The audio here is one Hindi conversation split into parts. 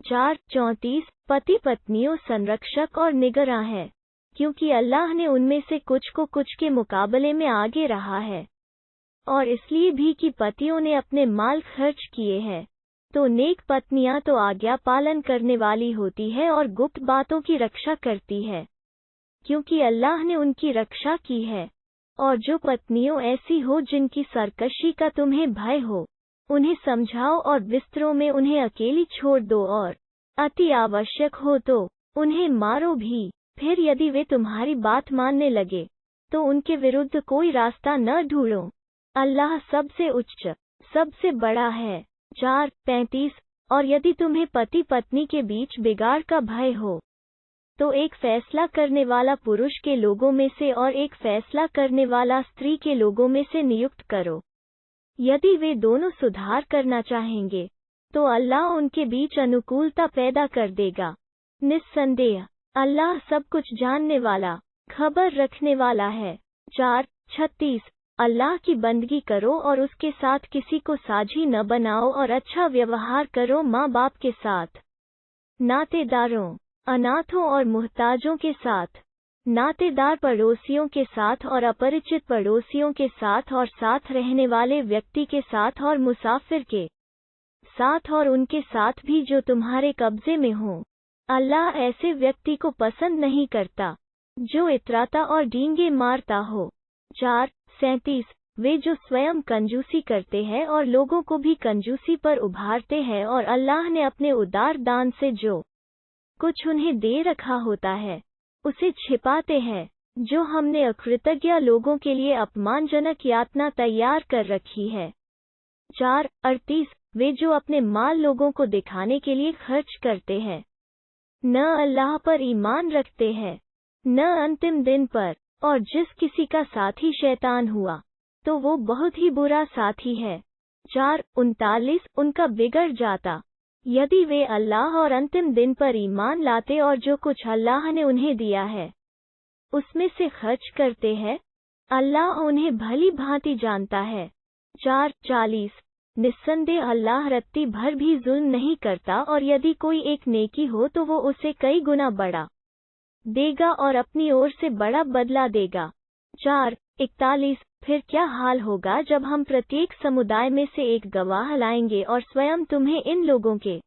4:34 पति पत्नियों संरक्षक और निगरां है, क्योंकि अल्लाह ने उनमें से कुछ को कुछ के मुकाबले में आगे रहा है, और इसलिए भी कि पतियों ने अपने माल खर्च किए हैं। तो नेक पत्नियां तो आज्ञा पालन करने वाली होती है और गुप्त बातों की रक्षा करती है, क्योंकि अल्लाह ने उनकी रक्षा की है। और जो पत्नियों ऐसी हो जिनकी सरकशी का तुम्हें भय हो, उन्हें समझाओ और बिस्तरों में उन्हें अकेली छोड़ दो, और अति आवश्यक हो तो उन्हें मारो भी। फिर यदि वे तुम्हारी बात मानने लगे तो उनके विरुद्ध कोई रास्ता न ढूंढो, अल्लाह सबसे उच्च सबसे बड़ा है। 4:35 और यदि तुम्हें पति पत्नी के बीच बिगाड़ का भय हो, तो एक फैसला करने वाला पुरुष के लोगों में से और एक फैसला करने वाला स्त्री के लोगों में से नियुक्त करो। यदि वे दोनों सुधार करना चाहेंगे तो अल्लाह उनके बीच अनुकूलता पैदा कर देगा। निस्संदेह अल्लाह सब कुछ जानने वाला, खबर रखने वाला है। 4:36 अल्लाह की बंदगी करो और उसके साथ किसी को साझी न बनाओ और अच्छा व्यवहार करो माँ बाप के साथ, नातेदारों, अनाथों और मुहताजों के साथ, नातेदार पड़ोसियों के साथ और अपरिचित पड़ोसियों के साथ और साथ रहने वाले व्यक्ति के साथ और मुसाफिर के साथ और उनके साथ भी जो तुम्हारे कब्जे में हो। अल्लाह ऐसे व्यक्ति को पसंद नहीं करता जो इतराता और डींगे मारता हो। 4:37 वे जो स्वयं कंजूसी करते हैं और लोगों को भी कंजूसी पर उभारते हैं, और अल्लाह ने अपने उदार दान से जो कुछ उन्हें दे रखा होता है उसे छिपाते हैं, जो हमने अकृतज्ञ लोगों के लिए अपमानजनक यातना तैयार कर रखी है। 4:38 वे जो अपने माल लोगों को दिखाने के लिए खर्च करते हैं, न अल्लाह पर ईमान रखते हैं न अंतिम दिन पर, और जिस किसी का साथी शैतान हुआ तो वो बहुत ही बुरा साथी है। 4:39 उनका बिगड़ जाता यदि वे अल्लाह और अंतिम दिन पर ईमान लाते और जो कुछ अल्लाह ने उन्हें दिया है उसमें से खर्च करते हैं, अल्लाह उन्हें भली भांति जानता है। 4:40 निस्संदेह अल्लाह रत्ती भर भी जुल्म नहीं करता, और यदि कोई एक नेकी हो तो वो उसे कई गुना बढ़ा देगा और अपनी ओर से बड़ा बदला देगा। 4:41 फिर क्या हाल होगा जब हम प्रत्येक समुदाय में से एक गवाह लाएंगे और स्वयं तुम्हें इन लोगों के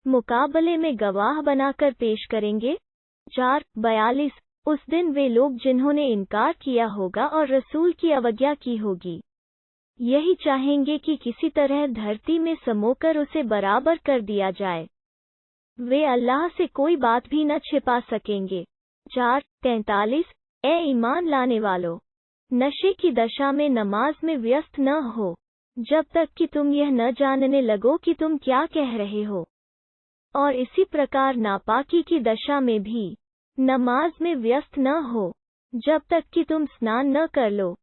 मुकाबले में गवाह बनाकर पेश करेंगे। 4:42 उस दिन वे लोग जिन्होंने इनकार किया होगा और रसूल की अवज्ञा की होगी, यही चाहेंगे कि किसी तरह धरती में समोकर उसे बराबर कर दिया जाए। वे अल्लाह से कोई बात भी न छिपा सकेंगे। 4:43 ए ईमान लाने वालों, नशे की दशा में नमाज में व्यस्त न हो जब तक कि तुम यह न जानने लगो कि तुम क्या कह रहे हो, और इसी प्रकार नापाकी की दशा में भी नमाज में व्यस्त न हो जब तक कि तुम स्नान न कर लो,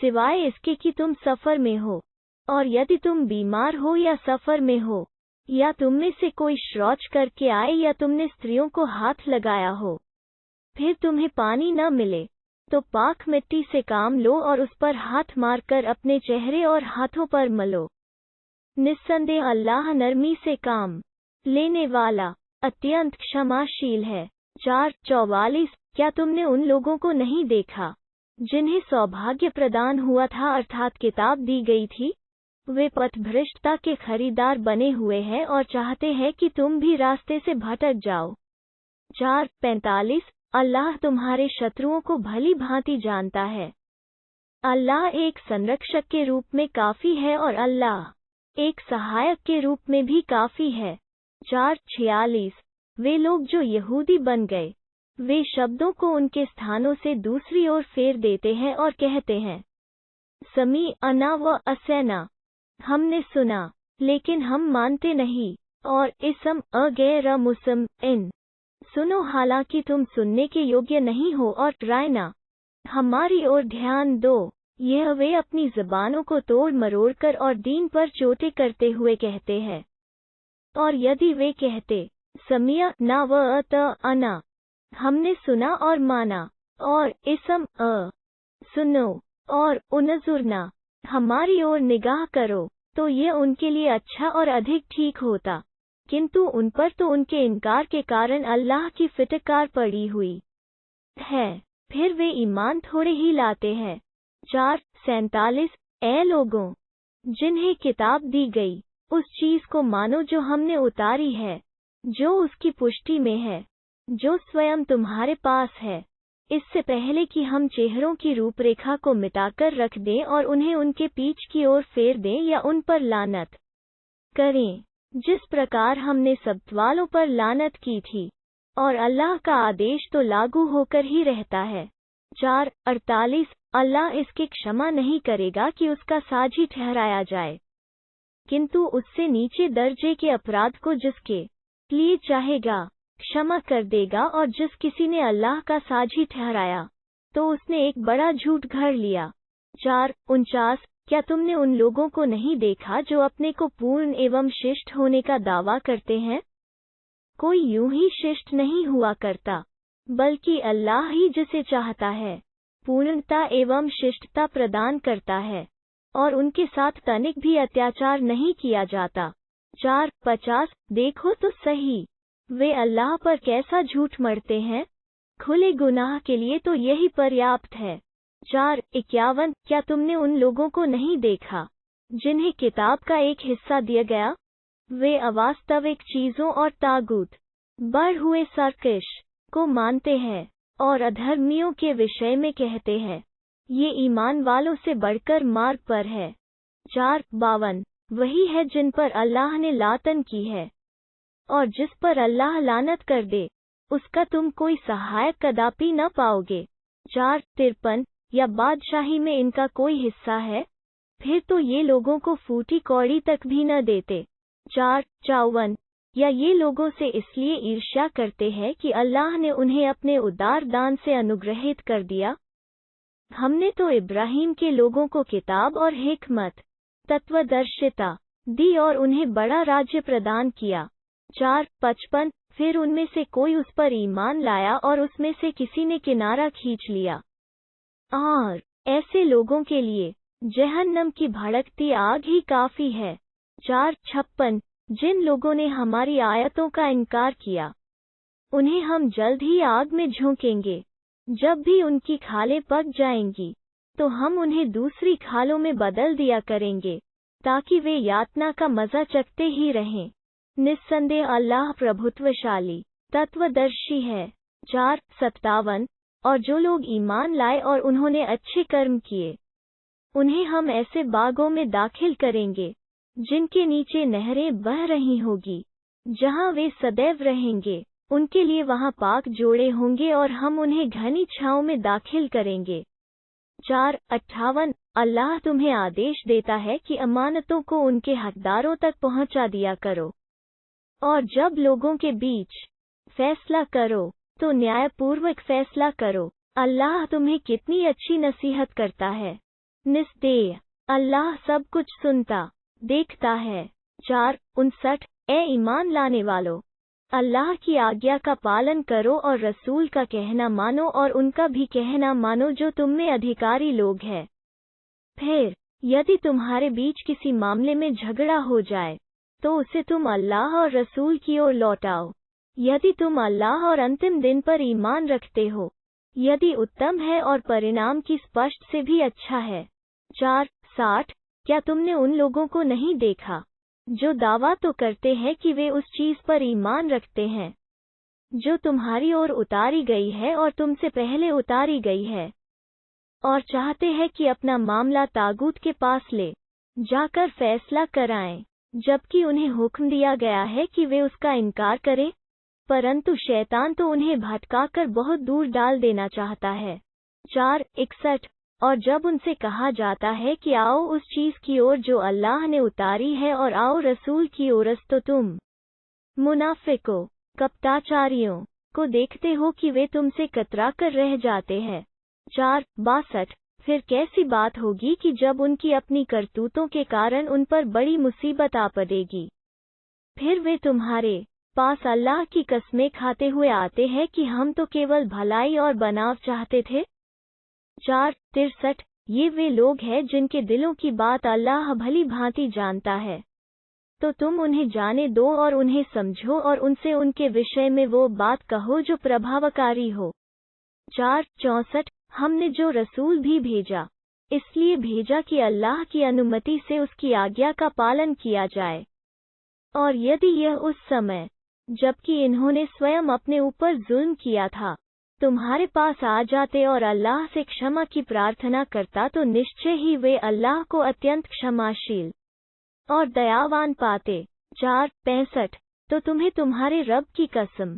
सिवाय इसके कि तुम सफर में हो, और यदि तुम बीमार हो या सफर में हो, या तुम में से कोई शौच करके आए या तुमने स्त्रियों को हाथ लगाया हो, फिर तुम्हें पानी न मिले, तो पाक मिट्टी से काम लो और उस पर हाथ मारकर अपने चेहरे और हाथों पर मलो। निस्संदेह अल्लाह नरमी से काम लेने वाला अत्यंत क्षमाशील है। 4:44 क्या तुमने उन लोगों को नहीं देखा जिन्हें सौभाग्य प्रदान हुआ था अर्थात किताब दी गई थी? वे पथभ्रष्टता के खरीदार बने हुए हैं और चाहते हैं कि तुम भी रास्ते से भटक जाओ। 4:45 अल्लाह तुम्हारे शत्रुओं को भली भांति जानता है। अल्लाह एक संरक्षक के रूप में काफी है और अल्लाह एक सहायक के रूप में भी काफी है। 4:46 वे लोग जो यहूदी बन गए, वे शब्दों को उनके स्थानों से दूसरी ओर फेर देते हैं और कहते हैं, समी अना व असैना, हमने सुना लेकिन हम मानते नहीं, और इसम अगैर मुसम इन, सुनो हालांकि तुम सुनने के योग्य नहीं हो, और रायना, हमारी ओर ध्यान दो। यह वे अपनी ज़बानों को तोड़ मरोड़कर और दीन पर चोटें करते हुए कहते हैं। और यदि वे कहते, समिया ना व त अना, हमने सुना और माना, और इसम सुनो, और उनजुरना, हमारी ओर निगाह करो, तो ये उनके लिए अच्छा और अधिक ठीक होता। किंतु उन पर तो उनके इनकार के कारण अल्लाह की फिटकार पड़ी हुई है, फिर वे ईमान थोड़े ही लाते हैं। 4:47 ऐ लोगों, जिन्हें किताब दी गई, उस चीज को मानो जो हमने उतारी है, जो उसकी पुष्टि में है, जो स्वयं तुम्हारे पास है, इससे पहले कि हम चेहरों की रूपरेखा को मिटाकर रख दें और उन्हें उनके पीठ की ओर फेर दें या उन पर लानत करें, जिस प्रकार हमने सबवालों पर लानत की थी। और अल्लाह का आदेश तो लागू होकर ही रहता है। 4:48 अल्लाह इसकी क्षमा नहीं करेगा कि उसका साझी ठहराया जाए, किंतु उससे नीचे दर्जे के अपराध को जिसके लिए चाहेगा क्षमा कर देगा, और जिस किसी ने अल्लाह का साझी ठहराया तो उसने एक बड़ा झूठ घर लिया। 4:49 क्या तुमने उन लोगों को नहीं देखा जो अपने को पूर्ण एवं शिष्ट होने का दावा करते हैं? कोई यूं ही शिष्ट नहीं हुआ करता, बल्कि अल्लाह ही जिसे चाहता है पूर्णता एवं शिष्टता प्रदान करता है, और उनके साथ तनिक भी अत्याचार नहीं किया जाता। 4:50 देखो तो सही, वे अल्लाह पर कैसा झूठ मढ़ते हैं, खुले गुनाह के लिए तो यही पर्याप्त है। 4:51 क्या तुमने उन लोगों को नहीं देखा जिन्हें किताब का एक हिस्सा दिया गया? वे अवास्तविक चीजों और तागूत बढ़ हुए सरकश को मानते हैं और अधर्मियों के विषय में कहते हैं, ये ईमान वालों से बढ़कर मार्ग पर है। 4:52 वही है जिन पर अल्लाह ने लातन की है, और जिस पर अल्लाह लानत कर दे उसका तुम कोई सहायक कदापि न पाओगे। 4:53 या बादशाही में इनका कोई हिस्सा है? फिर तो ये लोगों को फूटी कौड़ी तक भी न देते। 4:54 या ये लोगों से इसलिए ईर्ष्या करते हैं कि अल्लाह ने उन्हें अपने उदार दान से अनुग्रहित कर दिया। हमने तो इब्राहीम के लोगों को किताब और हिकमत तत्वदर्शिता दी और उन्हें बड़ा राज्य प्रदान किया। 4:55 फिर उनमें से कोई उस पर ईमान लाया और उसमें से किसी ने किनारा खींच लिया, और ऐसे लोगों के लिए जहन्नम की भड़कती आग ही काफी है। 4:56 जिन लोगों ने हमारी आयतों का इनकार किया, उन्हें हम जल्द ही आग में झोंकेंगे। जब भी उनकी खालें पक जाएंगी, तो हम उन्हें दूसरी खालों में बदल दिया करेंगे, ताकि वे यातना का मजा चखते ही रहें। निस्संदेह अल्लाह प्रभुत्वशाली तत्वदर्शी है। 4:57 और जो लोग ईमान लाए और उन्होंने अच्छे कर्म किए, उन्हें हम ऐसे बागों में दाखिल करेंगे जिनके नीचे नहरें बह रही होगी, जहां वे सदैव रहेंगे। उनके लिए वहां पाक जोड़े होंगे और हम उन्हें घनी छांव में दाखिल करेंगे। 4:58 अल्लाह तुम्हें आदेश देता है कि अमानतों को उनके हकदारों तक पहुंचा दिया करो, और जब लोगों के बीच फैसला करो तो न्यायपूर्वक फैसला करो। अल्लाह तुम्हें कितनी अच्छी नसीहत करता है। निस्तेय अल्लाह सब कुछ सुनता देखता है। 4:59 ए ईमान लाने वालों, अल्लाह की आज्ञा का पालन करो और रसूल का कहना मानो और उनका भी कहना मानो जो तुम में अधिकारी लोग हैं। फिर यदि तुम्हारे बीच किसी मामले में झगड़ा हो जाए तो उसे तुम अल्लाह और रसूल की ओर लौटाओ, यदि तुम अल्लाह और अंतिम दिन पर ईमान रखते हो, यदि उत्तम है और परिणाम की स्पष्ट से भी अच्छा है। 4:60 क्या तुमने उन लोगों को नहीं देखा जो दावा तो करते हैं कि वे उस चीज पर ईमान रखते हैं जो तुम्हारी ओर उतारी गई है और तुमसे पहले उतारी गई है, और चाहते हैं कि अपना मामला तागूत के पास ले जाकर फैसला कराएं, जबकि उन्हें हुक्म दिया गया है कि वे उसका इनकार करें, परंतु शैतान तो उन्हें भटकाकर बहुत दूर डाल देना चाहता है। 4:61 और जब उनसे कहा जाता है कि आओ उस चीज की ओर जो अल्लाह ने उतारी है और आओ रसूल की ओर, तो तुम मुनाफिकों कपटाचारियों को देखते हो कि वे तुमसे कतरा कर रह जाते हैं। 4:62 फिर कैसी बात होगी कि जब उनकी अपनी करतूतों के कारण उन पर बड़ी मुसीबत आ पड़ेगी, फिर वे तुम्हारे पास अल्लाह की कस्में खाते हुए आते हैं कि हम तो केवल भलाई और बनाव चाहते थे। 4:63 ये वे लोग हैं जिनके दिलों की बात अल्लाह भली भांति जानता है, तो तुम उन्हें जाने दो और उन्हें समझो और उनसे उनके विषय में वो बात कहो जो प्रभावकारी हो। 4:64 हमने जो रसूल भी भेजा, इसलिए भेजा कि अल्लाह की अनुमति से उसकी आज्ञा का पालन किया जाए। और यदि यह उस समय, जबकि इन्होंने स्वयं अपने ऊपर जुल्म किया था, तुम्हारे पास आ जाते और अल्लाह से क्षमा की प्रार्थना करता तो निश्चय ही वे अल्लाह को अत्यंत क्षमाशील और दयावान पाते। 4:65 तो तुम्हें तुम्हारे रब की कसम,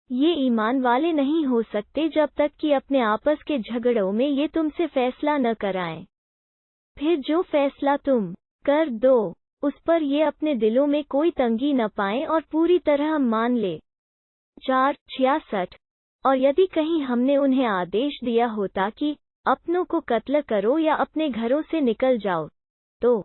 ये ईमान वाले नहीं हो सकते जब तक कि अपने आपस के झगड़ों में ये तुमसे फैसला न कराएं। फिर जो फैसला तुम कर दो, उस पर ये अपने दिलों में कोई तंगी न पाएं और पूरी तरह मान ले। 4:66 और यदि कहीं हमने उन्हें आदेश दिया होता कि अपनों को कत्ल करो या अपने घरों से निकल जाओ, तो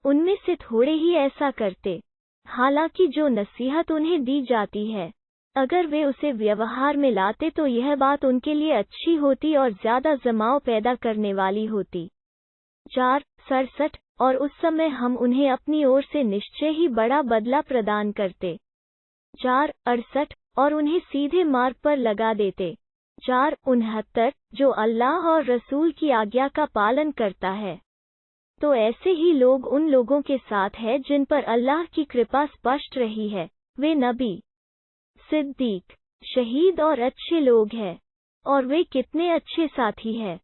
उनमें से थोड़े ही ऐसा करते। हालांकि जो नसीहत उन्हें दी जाती है, अगर वे उसे व्यवहार में लाते तो यह बात उनके लिए अच्छी होती और ज्यादा जमाव पैदा करने वाली होती। 4:67 और उस समय हम उन्हें अपनी ओर से निश्चय ही बड़ा बदला प्रदान करते। 4:68 और उन्हें सीधे मार्ग पर लगा देते। 4:69 जो अल्लाह और रसूल की आज्ञा का पालन करता है, तो ऐसे ही लोग उन लोगों के साथ है जिन पर अल्लाह की कृपा स्पष्ट रही है, वे नबी, सिद्दीक, शहीद और अच्छे लोग हैं, और वे कितने अच्छे साथी हैं।